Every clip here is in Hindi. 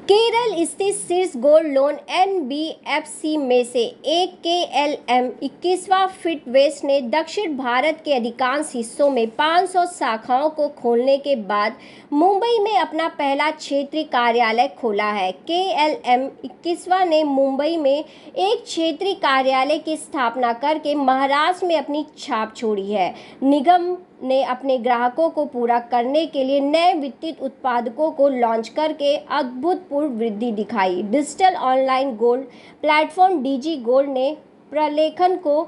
केरल स्थित शीर्ष गोल्ड लोन एनबीएफसी में से एक केएलएम 21वां फिटवेस्ट ने दक्षिण भारत के अधिकांश हिस्सों में 500 शाखाओं को खोलने के बाद मुंबई में अपना पहला क्षेत्रीय कार्यालय खोला है। केएलएम 21वां ने मुंबई में एक क्षेत्रीय कार्यालय की स्थापना करके महाराष्ट्र में अपनी छाप छोड़ी है। निगम ने अपने ग्राहकों को पूरा करने के लिए नए वित्तीय उत्पादों को लॉन्च करके अभूतपूर्व वृद्धि दिखाई। Digital online gold platform DG gold ने प्रलेखन को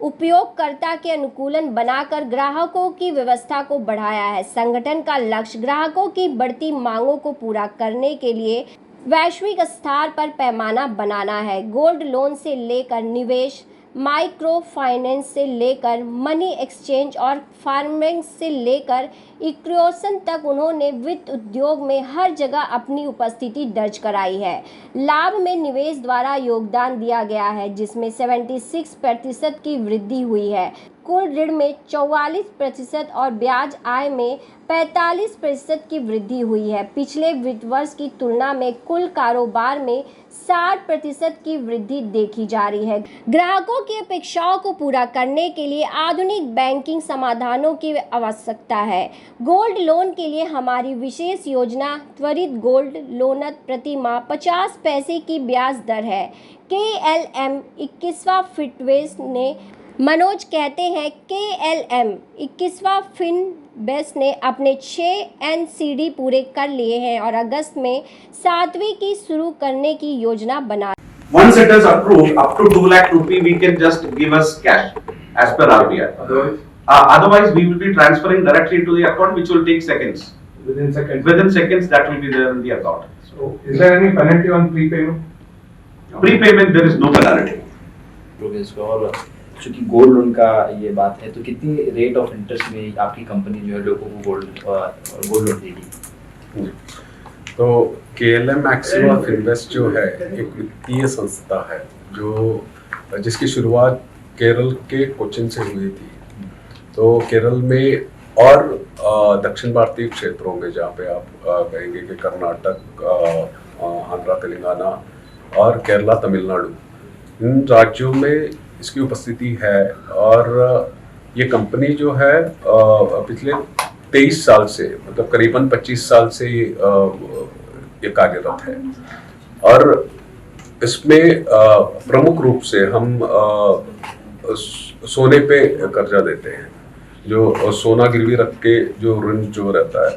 उपयोगकर्ता के अनुकूलन बनाकर ग्राहकों की व्यवस्था को बढ़ाया है। संगठन का लक्ष्य ग्राहकों की बढ़ती मांगों को पूरा करने के लिए वैश्विक स्तर पर पैमाना बनाना है। गोल्ड लोन से लेकर निवेश, माइक्रो फाइनेंस से लेकर मनी एक्सचेंज और फार्मिंग से लेकर इक्विटी तक उन्होंने वित्त उद्योग में हर जगह अपनी उपस्थिति दर्ज कराई है। लाभ में निवेश द्वारा योगदान दिया गया है, जिसमें 76% की वृद्धि हुई है। कुल ऋण में 44% और ब्याज आय में 45% की वृद्धि हुई है। पिछले वित्त वर्ष की तुलना में कुल कारोबार में 60% की वृद्धि देखी जा रही है। ग्राहकों की अपेक्षाओं को पूरा करने के लिए आधुनिक बैंकिंग समाधानों की आवश्यकता है। गोल्ड लोन के लिए हमारी विशेष योजना त्वरित गोल्ड लोन प्रति माह 50 पैसे की ब्याज दर है। केएलएम 21वां फिटवेस्ट ने मनोज कहते हैं, केएलएम 21वां फिनवेस्ट ने अपने 6 एनसीडी पूरे कर लिए हैं और अगस्त में 7वीं की शुरू करने की योजना बना। Once it is approved, up to 2 lakh rupee, we can just give us cash as per RBI. Otherwise, we will be transferring directly to the account, which will take seconds. Within seconds. Within seconds, that will be there in the account. So, is there any penalty on prepayment? Prepayment, there is no penalty. और चूंकि गोल्ड लोन का ये बात है, तो कितनी रेट ऑफ इंटरेस्ट में आपकी कंपनी जो है लोगों को गोल्ड लोन देगी? तो केएलएम मैक्सिमा फिनवेस्ट जो है एक वित्तीय संस्था है जिसकी शुरुआत केरल के कोचिन से हुई थी। तो केरल में और दक्षिण भारतीय क्षेत्रों में, जहाँ पे आप कहेंगे कि कर्नाटक, आंध्र, तेलंगाना और केरला, तमिलनाडु, इन राज्यों में इसकी उपस्थिति है। और ये कंपनी जो है पिछले 23 साल से, मतलब करीबन 25 साल से ये कार्यरत है। और इसमें प्रमुख रूप से हम सोने पे कर्जा देते हैं। जो सोना गिरवी रख के जो ऋण जो रहता है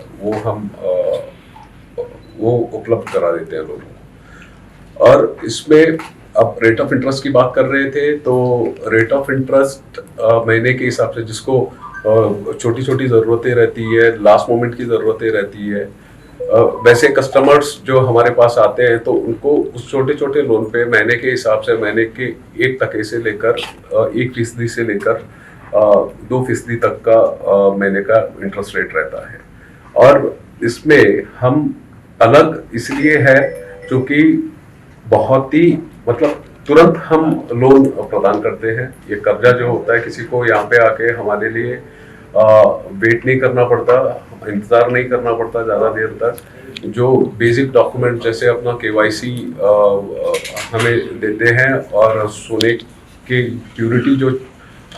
वो उपलब्ध करा देते हैं लोगों को। और इसमें अब रेट ऑफ इंटरेस्ट की बात कर रहे थे, तो रेट ऑफ इंटरेस्ट महीने के हिसाब से, जिसको छोटी छोटी ज़रूरतें रहती है, लास्ट मोमेंट की ज़रूरतें रहती है, वैसे कस्टमर्स जो हमारे पास आते हैं तो उनको उस छोटे छोटे लोन पे महीने के हिसाब से, महीने के 1% से लेकर 1% से लेकर 2% तक का महीने का इंटरेस्ट रेट रहता है। और इसमें हम अलग इसलिए है क्योंकि बहुत ही मतलब तुरंत हम लोन प्रदान करते हैं। ये कर्जा जो होता है, किसी को यहाँ पे आके हमारे लिए वेट नहीं करना पड़ता, इंतज़ार नहीं करना पड़ता ज़्यादा देर तक। जो बेसिक डॉक्यूमेंट जैसे अपना KYC हमें देते हैं, और सोने की प्योरिटी जो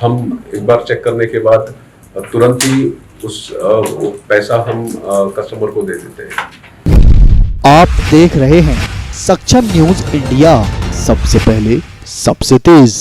हम एक बार चेक करने के बाद तुरंत ही उस पैसा हम कस्टमर को दे देते हैं। आप देख रहे हैं सक्षम न्यूज इंडिया, सबसे पहले सबसे तेज।